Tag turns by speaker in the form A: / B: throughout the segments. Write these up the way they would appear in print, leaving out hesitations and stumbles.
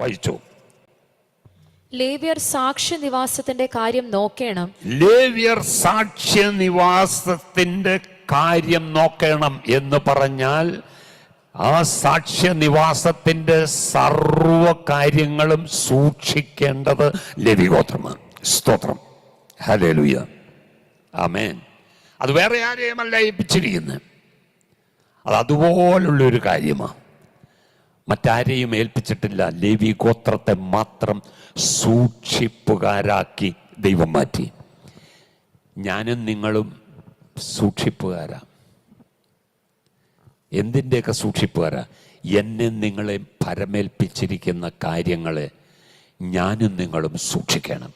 A: വായിച്ചു.
B: ലേവ്യർ സാക്ഷ്യനിവാസത്തിന്റെ കാര്യം നോക്കണം.
A: ലേവ്യർ സാക്ഷ്യനിവാസത്തിന്റെ കാര്യം നോക്കണം എന്ന് പറഞ്ഞാൽ ആ സാക്ഷ്യനിവാസത്തിന്റെ സർവ കാര്യങ്ങളും സൂക്ഷിക്കേണ്ടത് ലേവ്യഗോത്രമാണ്. സ്തോത്രം, ഹല്ലേലൂയ, ആമേൻ. അത് വേറെ ആരെയുമല്ല ഏൽപ്പിച്ചിരിക്കുന്നത്. അത് അതുപോലുള്ളൊരു കാര്യമാണ്. മറ്റാരെയും ഏൽപ്പിച്ചിട്ടില്ല. ലേവി ഗോത്രത്തെ മാത്രം സൂക്ഷിപ്പുകാരാക്കി ദൈവം മാറ്റി. ഞാനും നിങ്ങളും സൂക്ഷിപ്പുകാരാ. എന്തിൻ്റെയൊക്കെ സൂക്ഷിപ്പുകാരാ? എന്നെ നിങ്ങളെ ഭരമേൽപ്പിച്ചിരിക്കുന്ന കാര്യങ്ങളെ ഞാനും നിങ്ങളും സൂക്ഷിക്കണം.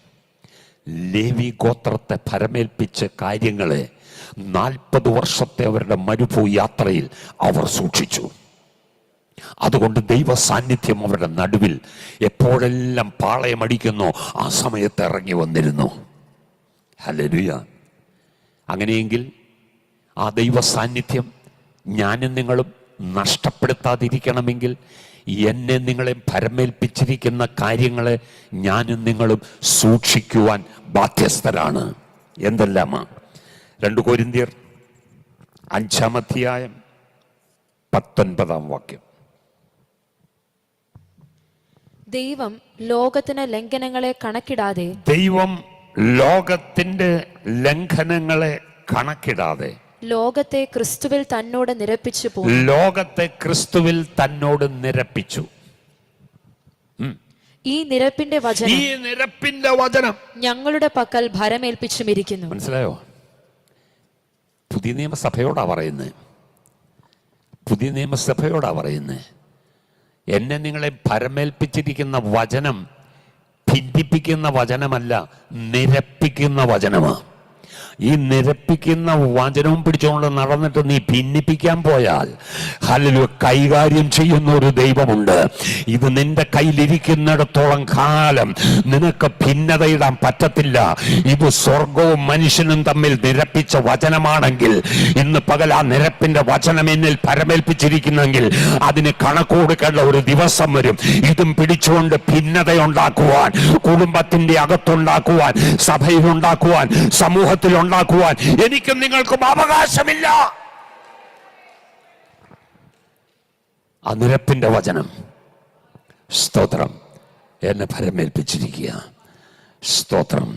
A: ലേവി ഗോത്രത്തെ ഭരമേൽപ്പിച്ച കാര്യങ്ങളെ 40 വർഷത്തെ അവരുടെ മരുഭൂ യാത്രയിൽ അവർ സൂക്ഷിച്ചു. അതുകൊണ്ട് ദൈവ സാന്നിധ്യം അവരുടെ നടുവിൽ എപ്പോഴെല്ലാം പാളയമടിക്കുന്നോ ആ സമയത്ത് ഇറങ്ങി വന്നിരുന്നു. ഹല്ലേലൂയ. അങ്ങനെയെങ്കിൽ ആ ദൈവ സാന്നിധ്യം ഞാനും നിങ്ങളും നഷ്ടപ്പെടുത്താതിരിക്കണമെങ്കിൽ എന്നെ നിങ്ങളെ ഭരമേൽപ്പിച്ചിരിക്കുന്ന കാര്യങ്ങളെ ഞാനും നിങ്ങളും സൂക്ഷിക്കുവാൻ ബാധ്യസ്ഥരാണ്. എന്തെല്ലാമാ? 2 കൊരിന്ത്യർ 5-ാം അധ്യായം 19-ാം വാക്യം.
B: ദൈവം ലോകത്തിന് ലംഘനങ്ങളെ കണക്കിടാതെ,
A: ദൈവം ലോകത്തിന്റെ ലംഘനങ്ങളെ കണക്കിടാതെ
B: ലോകത്തെ ക്രിസ്തുവിൽ തന്നോട് നിരപ്പിച്ചു പോയി.
A: ലോകത്തെ ക്രിസ്തുവിൽ തന്നോട് നിരപ്പിച്ചു.
B: ഈ നിരപ്പിന്റെ
A: വചനം
B: ഞങ്ങളുടെ പക്കൽ ഭരമേൽപ്പിച്ചുമിരിക്കുന്നു.
A: മനസ്സിലായോ? പുതിയ നിയമസഭയോടാ പറയുന്നത്. പുതിയ നിയമസഭയോടാ പറയുന്നത്. എന്നെ നിങ്ങളെ ഭരമേൽപ്പിച്ചിരിക്കുന്ന വചനം ഭിന്നിപ്പിക്കുന്ന വചനമല്ല, നിരപ്പിക്കുന്ന വചനമാണ്. ഈ നിരപ്പിക്കുന്ന വചനവും പിടിച്ചുകൊണ്ട് നടന്നിട്ട് നീ ഭിന്നിപ്പിക്കാൻ പോയാൽ ഹല്ലേലൂയ, കൈകാര്യം ചെയ്യുന്ന ഒരു ദൈവമുണ്ട്. ഇത് നിന്റെ കയ്യിലിരിക്കുന്നിടത്തോളം കാലം നിനക്ക് ഭിന്നതയിടാൻ പറ്റത്തില്ല. ഇത് സ്വർഗവും മനുഷ്യനും തമ്മിൽ നിരപ്പിച്ച വചനമാണെങ്കിൽ ഇന്ന് പകൽ ആ നിരപ്പിന്റെ വചനം എന്നിൽ പരമേൽപ്പിച്ചിരിക്കുന്നെങ്കിൽ അതിന് കണക്ക് കൊടുക്കേണ്ട ഒരു ദിവസം വരും. ഇതും പിടിച്ചുകൊണ്ട് ഭിന്നതയുണ്ടാക്കുവാൻ, കുടുംബത്തിന്റെ അകത്തുണ്ടാക്കുവാൻ, സഭയിലുണ്ടാക്കുവാൻ, സമൂഹത്തിൽ ഉണ്ടാക്കുവാൻ എനിക്കും നിങ്ങൾക്കും അവകാശമില്ല. ആ നിരപ്പിന്റെ വചനം, സ്തോത്രം, എന്നെ ഭരമേൽപ്പിച്ചിരിക്കുക. സ്തോത്രം.